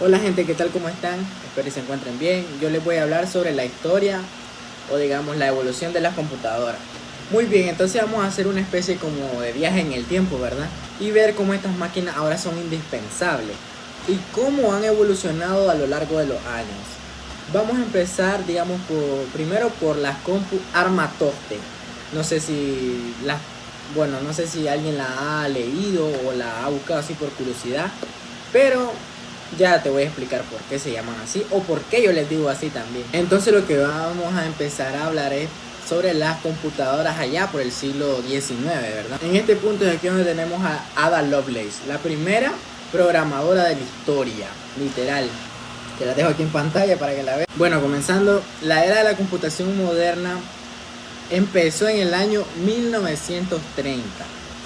Hola gente, ¿qué tal? ¿Cómo están? Espero que se encuentren bien. Yo les voy a hablar sobre la historia o digamos la evolución de las computadoras. Muy bien, entonces vamos a hacer una especie como de viaje en el tiempo, ¿verdad? Y ver cómo estas máquinas ahora son indispensables y cómo han evolucionado a lo largo de los años. Vamos a empezar, digamos, primero por las compu Armatoste. No sé si las, bueno, no sé si alguien la ha leído o la ha buscado así por curiosidad, pero ya te voy a explicar por qué se llaman así o por qué yo les digo así también. Entonces lo que vamos a empezar a hablar es sobre las computadoras allá por el siglo XIX, ¿verdad? En este punto es aquí donde tenemos a Ada Lovelace, la primera programadora de la historia, literal. Te la dejo aquí en pantalla para que la veas. Bueno, comenzando, la era de la computación moderna empezó en el año 1930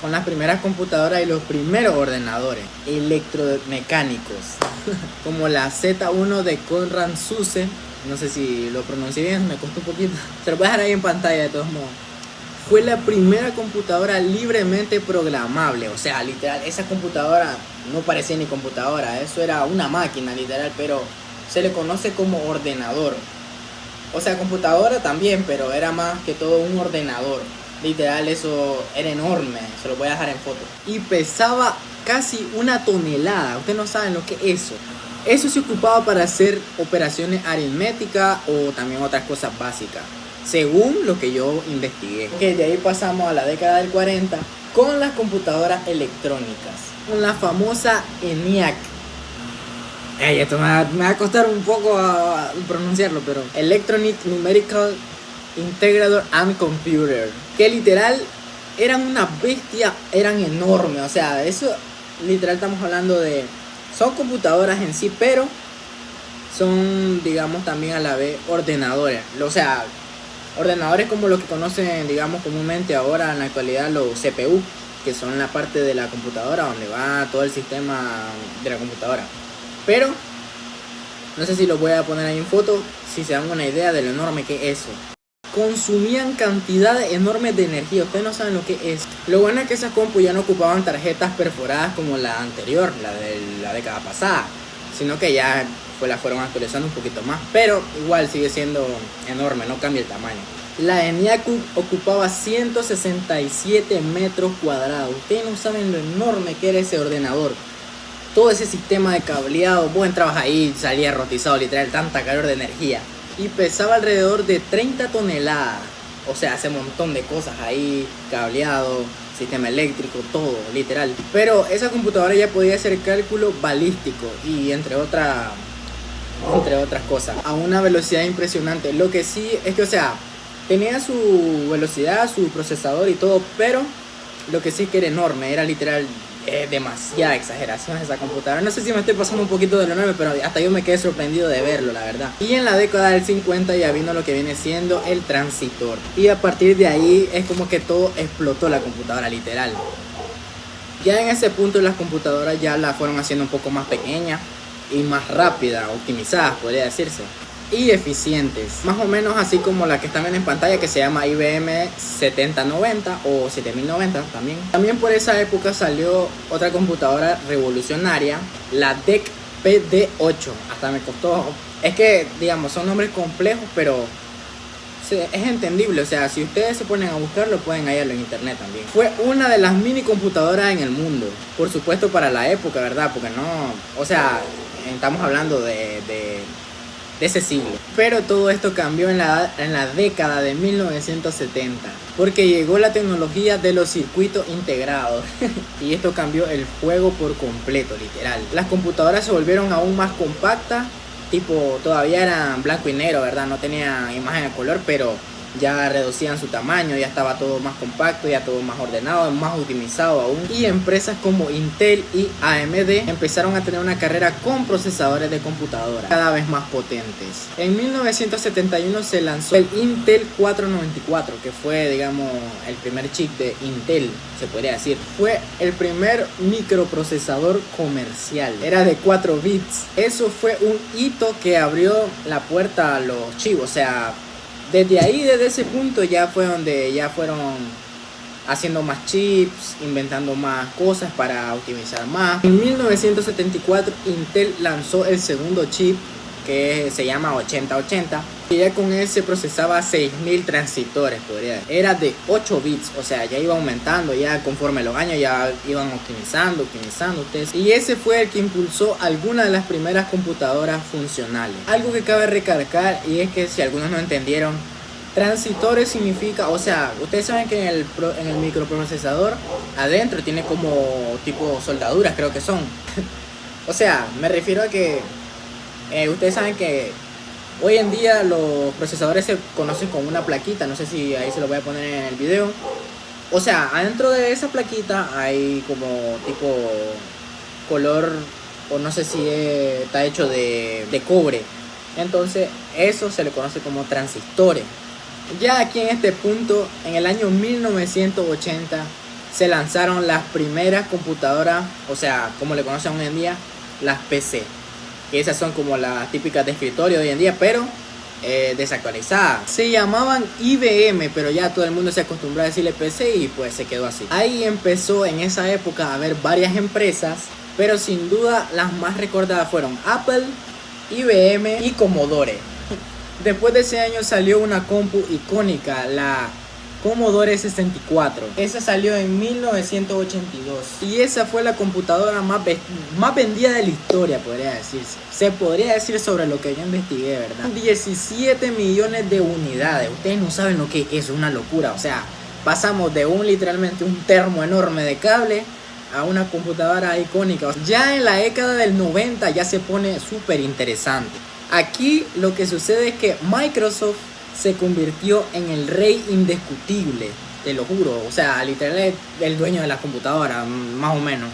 con las primeras computadoras y los primeros ordenadores electromecánicos como la Z1 de Konrad Zuse. No sé si lo pronuncié bien, me costó un poquito. Se lo voy a dejar ahí en pantalla de todos modos. Fue la primera computadora libremente programable. O sea, literal, esa computadora no parecía ni computadora. Eso era una máquina, literal, pero se le conoce como ordenador. O sea, computadora también, pero era más que todo un ordenador. Literal, eso era enorme. Se lo voy a dejar en foto. Y pesaba casi 1 tonelada. Ustedes no saben lo que es eso. Eso se ocupaba para hacer operaciones aritméticas o también otras cosas básicas, según lo que yo investigué. Que de ahí pasamos a la década del 40 con las computadoras electrónicas, con la famosa ENIAC. Esto me va a costar un poco pronunciarlo, pero Electronic Numerical Integrator and Computer, que literal eran una bestia, eran enormes. O sea, eso literal estamos hablando de, son computadoras en sí, pero son, digamos, también a la vez ordenadores. O sea, ordenadores como lo que conocen, digamos, comúnmente ahora en la actualidad los CPU, que son la parte de la computadora donde va todo el sistema de la computadora. Pero no sé si lo voy a poner ahí en foto, si se dan una idea de lo enorme que es eso. Consumían cantidades enormes de energía. Ustedes no saben lo que es. Lo bueno es que esas compus ya no ocupaban tarjetas perforadas como la anterior, la de la década pasada, sino que ya la fueron actualizando un poquito más, pero igual sigue siendo enorme, no cambia el tamaño. La ENIAC ocupaba 167 metros cuadrados. Ustedes no saben lo enorme que era ese ordenador. Todo ese sistema de cableado, vos entrabas ahí, salía rotizado, literal, tanta calor de energía. Y pesaba alrededor de 30 toneladas. O sea, hace un montón de cosas ahí, cableado, sistema eléctrico, todo, literal. Pero esa computadora ya podía hacer cálculo balístico y entre otras cosas, a una velocidad impresionante. Lo que sí es que, o sea, tenía su velocidad, su procesador y todo, pero lo que sí que era enorme, era literal demasiada exageración esa computadora. No sé si me estoy pasando un poquito de lo enorme, pero hasta yo me quedé sorprendido de verlo, la verdad. Y en la década del 50 ya vino lo que viene siendo el transistor, y a partir de ahí es como que todo explotó la computadora, literal. Ya en ese punto las computadoras ya la fueron haciendo un poco más pequeñas y más rápidas, optimizadas podría decirse, y eficientes, más o menos así como la que están viendo en pantalla, que se llama IBM 7090 o 7090 también. También por esa época salió otra computadora revolucionaria, la DEC PD8. Hasta me costó, es que digamos son nombres complejos, pero es entendible. O sea, si ustedes se ponen a buscarlo, pueden hallarlo en internet también. Fue una de las mini computadoras en el mundo, por supuesto para la época, ¿verdad? Porque no, o sea, estamos hablando de ese siglo. Pero todo esto cambió en la década de 1970, porque llegó la tecnología de los circuitos integrados y esto cambió el juego por completo, literal. Las computadoras se volvieron aún más compactas, tipo, todavía eran blanco y negro, ¿verdad? No tenía imagen a color, pero ya reducían su tamaño, ya estaba todo más compacto, ya todo más ordenado, más optimizado aún. Y empresas como Intel y AMD empezaron a tener una carrera con procesadores de computadora cada vez más potentes. En 1971 se lanzó el Intel 494, que fue, digamos, el primer chip de Intel, se podría decir. Fue el primer microprocesador comercial, era de 4 bits. Eso fue un hito que abrió la puerta a los chips. O sea, desde ahí, desde ese punto ya fue donde ya fueron haciendo más chips, inventando más cosas para optimizar más. En 1974 Intel lanzó el segundo chip, que se llama 8080, y ya con él se procesaba 6000 transistores, podría decir. Era de 8 bits, o sea, ya iba aumentando, ya conforme los años ya iban optimizando ustedes. Y ese fue el que impulsó algunas de las primeras computadoras funcionales. Algo que cabe recalcar, y es que si algunos no entendieron, transistores significa, o sea, ustedes saben que en el microprocesador adentro tiene como tipo soldaduras, creo que son. O sea, me refiero a que ustedes saben que hoy en día los procesadores se conocen con una plaquita, no sé si ahí se lo voy a poner en el video. O sea, adentro de esa plaquita hay como tipo color, o no sé si está hecho de cobre. Entonces eso se le conoce como transistores. Ya aquí en este punto, en el año 1980, se lanzaron las primeras computadoras, o sea, como le conocen hoy en día, las PC. Que esas son como las típicas de escritorio de hoy en día, pero desactualizadas. Se llamaban IBM, pero ya todo el mundo se acostumbró a decirle PC y pues se quedó así. Ahí empezó en esa época a haber varias empresas, pero sin duda las más recordadas fueron Apple, IBM y Commodore. Después de ese año salió una compu icónica, la Commodore 64. Esa salió en 1982 y esa fue la computadora más vendida de la historia, podría decirse. Se podría decir sobre lo que yo investigué, ¿verdad? 17 millones de unidades. Ustedes no saben lo que es una locura. O sea, pasamos de literalmente un termo enorme de cable a una computadora icónica. Ya en la década del 90 ya se pone súper interesante. Aquí lo que sucede es que Microsoft se convirtió en el rey indiscutible, te lo juro. O sea, literal el dueño de la computadora, más o menos.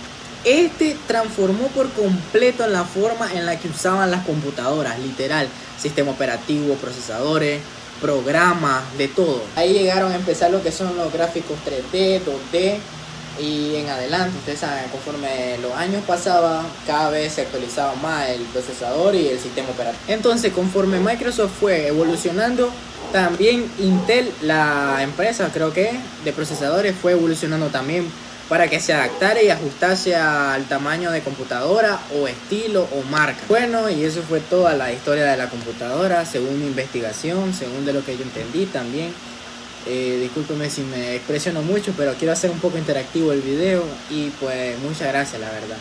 Este transformó por completo la forma en la que usaban las computadoras, literal. Sistema operativo, procesadores, programas, de todo. Ahí llegaron a empezar lo que son los gráficos 3D, 2D y en adelante. Ustedes saben, conforme los años pasaban, cada vez se actualizaba más el procesador y el sistema operativo. Entonces, conforme Microsoft fue evolucionando, también Intel, la empresa creo que de procesadores, fue evolucionando también para que se adaptara y ajustase al tamaño de computadora o estilo o marca. Bueno, y eso fue toda la historia de la computadora, según mi investigación, según de lo que yo entendí también. Discúlpeme si me expresiono mucho, pero quiero hacer un poco interactivo el video y pues muchas gracias, la verdad.